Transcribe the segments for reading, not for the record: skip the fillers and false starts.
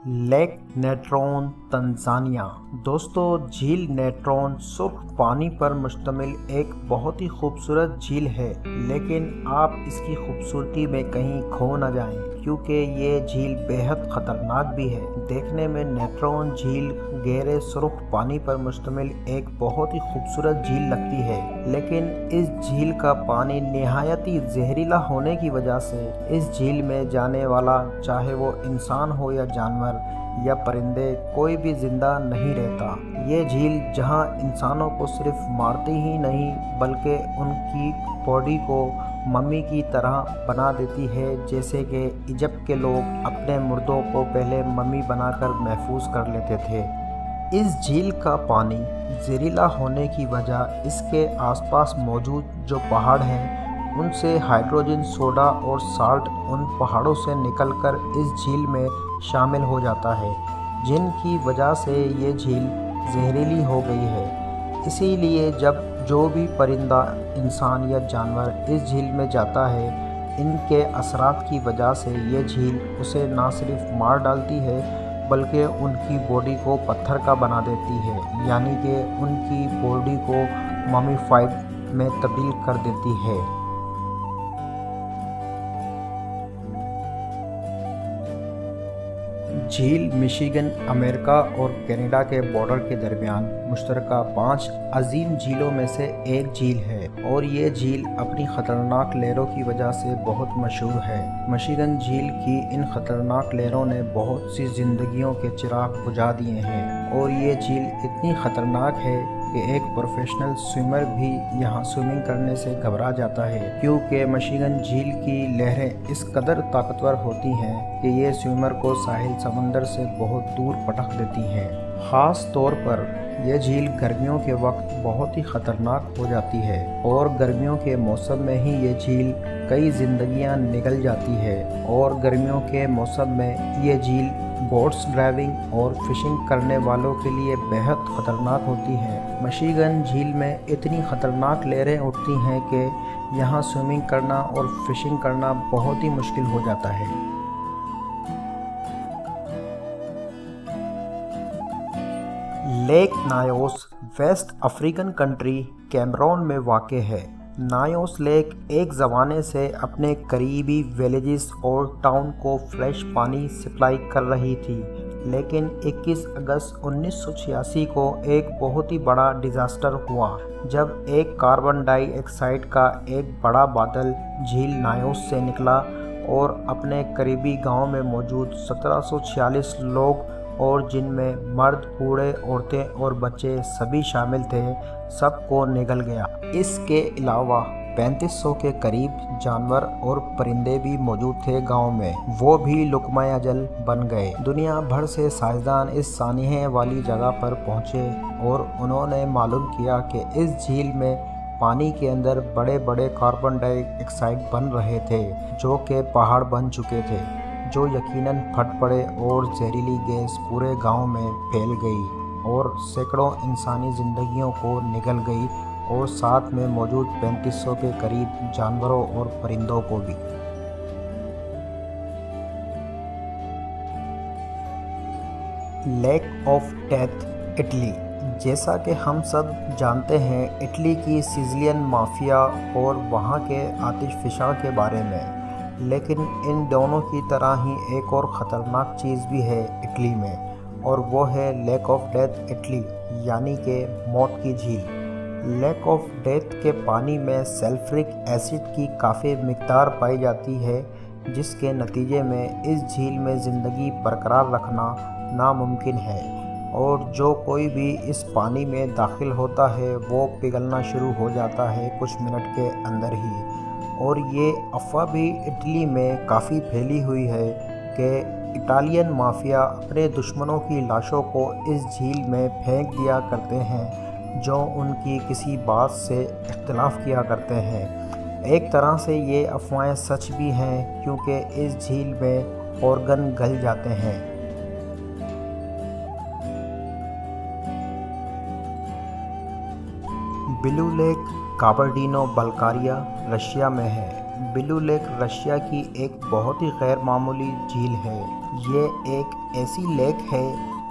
Lake Natron Tanzania. दोस्तों, झील Natron सुर्ख पानी पर मुश्तमिल एक बहुत ही खूबसूरत झील है, लेकिन आप इसकी खूबसूरती में कहीं खो न जाएं, क्योंकि ये झील बेहद ख़तरनाक भी है। देखने में नेट्रॉन झील गहरे सुर्ख पानी पर मुश्तमिल एक बहुत ही खूबसूरत झील लगती है, लेकिन इस झील का पानी निहायत ही जहरीला होने की वजह से इस झील में जाने वाला, चाहे वो इंसान हो या जानवर या परिंदे, कोई भी जिंदा नहीं रहता। ये झील जहां इंसानों को सिर्फ मारती ही नहीं बल्कि उनकी बॉडी को मम्मी की तरह बना देती है, जैसे कि इजिप्ट के लोग अपने मुर्दों को पहले मम्मी बनाकर महफूज कर लेते थे। इस झील का पानी जहरीला होने की वजह इसके आसपास मौजूद जो पहाड़ हैं उनसे हाइड्रोजन, सोडा और साल्ट उन पहाड़ों से निकलकर इस झील में शामिल हो जाता है, जिनकी वजह से ये झील जहरीली हो गई है। इसीलिए जब जो भी परिंदा, इंसान या जानवर इस झील में जाता है, इनके असरात की वजह से ये झील उसे ना सिर्फ मार डालती है बल्कि उनकी बॉडी को पत्थर का बना देती है, यानी कि उनकी बॉडी को ममीफाइड में तब्दील कर देती है। झील मिशिगन, अमेरिका और कनाडा के बॉर्डर के दरमियान मुश्तरका 5 अजीम झीलों में से एक झील है, और ये झील अपनी ख़तरनाक लहरों की वजह से बहुत मशहूर है। मिशिगन झील की इन ख़तरनाक लहरों ने बहुत सी ज़िंदगियों के चिराग बुझा दिए हैं, और ये झील इतनी ख़तरनाक है कि एक प्रोफेशनल स्विमर भी यहाँ स्विमिंग करने से घबरा जाता है, क्योंकि मिशिगन झील की लहरें इस कदर ताकतवर होती हैं कि ये स्विमर को साहिल समंदर से बहुत दूर पटक देती हैं। ख़ास तौर पर यह झील गर्मियों के वक्त बहुत ही ख़तरनाक हो जाती है, और गर्मियों के मौसम में ही ये झील कई ज़िंदगियाँ निकल जाती है, और गर्मियों के मौसम में ये झील बोट्स ड्राइविंग और फिशिंग करने वालों के लिए बेहद ख़तरनाक होती है। मिशिगन झील में इतनी ख़तरनाक लहरें उठती हैं कि यहाँ स्विमिंग करना और फिशिंग करना बहुत ही मुश्किल हो जाता है। Lake Nyos West African country Cameroon में वाक़ है। नायोस लेक एक ज़माने से अपने करीबी विलेजेस और टाउन को फ्रेश पानी सप्लाई कर रही थी, लेकिन 21 अगस्त 1986 को एक बहुत ही बड़ा डिज़ास्टर हुआ, जब एक कार्बन डाइऑक्साइड का एक बड़ा बादल झील नायोस से निकला और अपने करीबी गांव में मौजूद 1746 लोग, और जिनमें मर्द, बूढ़े, औरतें और बच्चे सभी शामिल थे, सबको निगल गया। इसके अलावा 3500 के करीब जानवर और परिंदे भी मौजूद थे गांव में, वो भी लुकमा अजल बन गए। दुनिया भर से साइंसदान इस सानहे वाली जगह पर पहुंचे और उन्होंने मालूम किया कि इस झील में पानी के अंदर बड़े बड़े कार्बन डाइऑक्साइड बन रहे थे, जो कि पहाड़ बन चुके थे, जो यकीनन फट पड़े और जहरीली गैस पूरे गांव में फैल गई और सैकड़ों इंसानी ज़िंदगियों को निगल गई, और साथ में मौजूद 3500 के करीब जानवरों और परिंदों को भी। Lake of death, Italy. जैसा कि हम सब जानते हैं इटली की सिसिलियन माफिया और वहाँ के आतिशफिशा के बारे में, लेकिन इन दोनों की तरह ही एक और ख़तरनाक चीज़ भी है इटली में, और वो है लेक ऑफ डेथ इटली, यानी कि मौत की झील। लेक ऑफ डेथ के पानी में सल्फ्यूरिक एसिड की काफ़ी मिकदार पाई जाती है, जिसके नतीजे में इस झील में ज़िंदगी बरकरार रखना नामुमकिन है, और जो कोई भी इस पानी में दाखिल होता है वो पिघलना शुरू हो जाता है कुछ मिनट के अंदर ही। और ये अफवाह भी इटली में काफ़ी फैली हुई है कि इटालियन माफिया अपने दुश्मनों की लाशों को इस झील में फेंक दिया करते हैं, जो उनकी किसी बात से इख्तिलाफ किया करते हैं। एक तरह से ये अफवाहें सच भी हैं, क्योंकि इस झील में ऑर्गन गल जाते हैं। ब्लू लेक काबरडीनो बल्गारिया, रशिया में है। ब्लू लेक रशिया की एक बहुत ही गैर मामूली झील है। ये एक ऐसी लेक है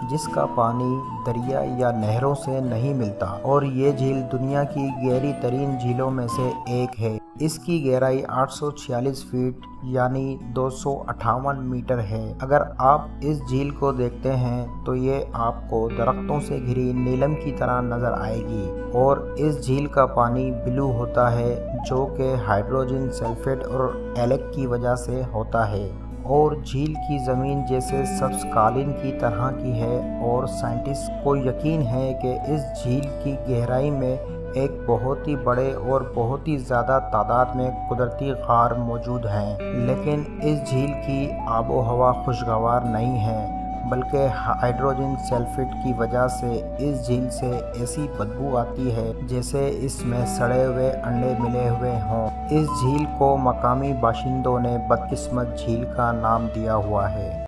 जिसका पानी दरिया या नहरों से नहीं मिलता और ये झील दुनिया की गहरी तरीन झीलों में से एक है। इसकी गहराई 846 फीट यानी 258 मीटर है। अगर आप इस झील को देखते हैं तो ये आपको दरख्तों से घिरी नीलम की तरह नजर आएगी और इस झील का पानी ब्लू होता है जो कि हाइड्रोजन सल्फेट और एलेक की वजह से होता है और झील की ज़मीन जैसे सब्ज कालीन की तरह की है और साइंटिस्ट को यकीन है कि इस झील की गहराई में एक बहुत ही बड़े और बहुत ही ज़्यादा तादाद में कुदरती गार मौजूद हैं। लेकिन इस झील की आबो हवा खुशगवार नहीं है बल्कि हाइड्रोजन सल्फेट की वजह से इस झील से ऐसी बदबू आती है जैसे इसमें सड़े हुए अंडे मिले हुए हों। इस झील को मकामी बाशिंदों ने बदकिस्मत झील का नाम दिया हुआ है।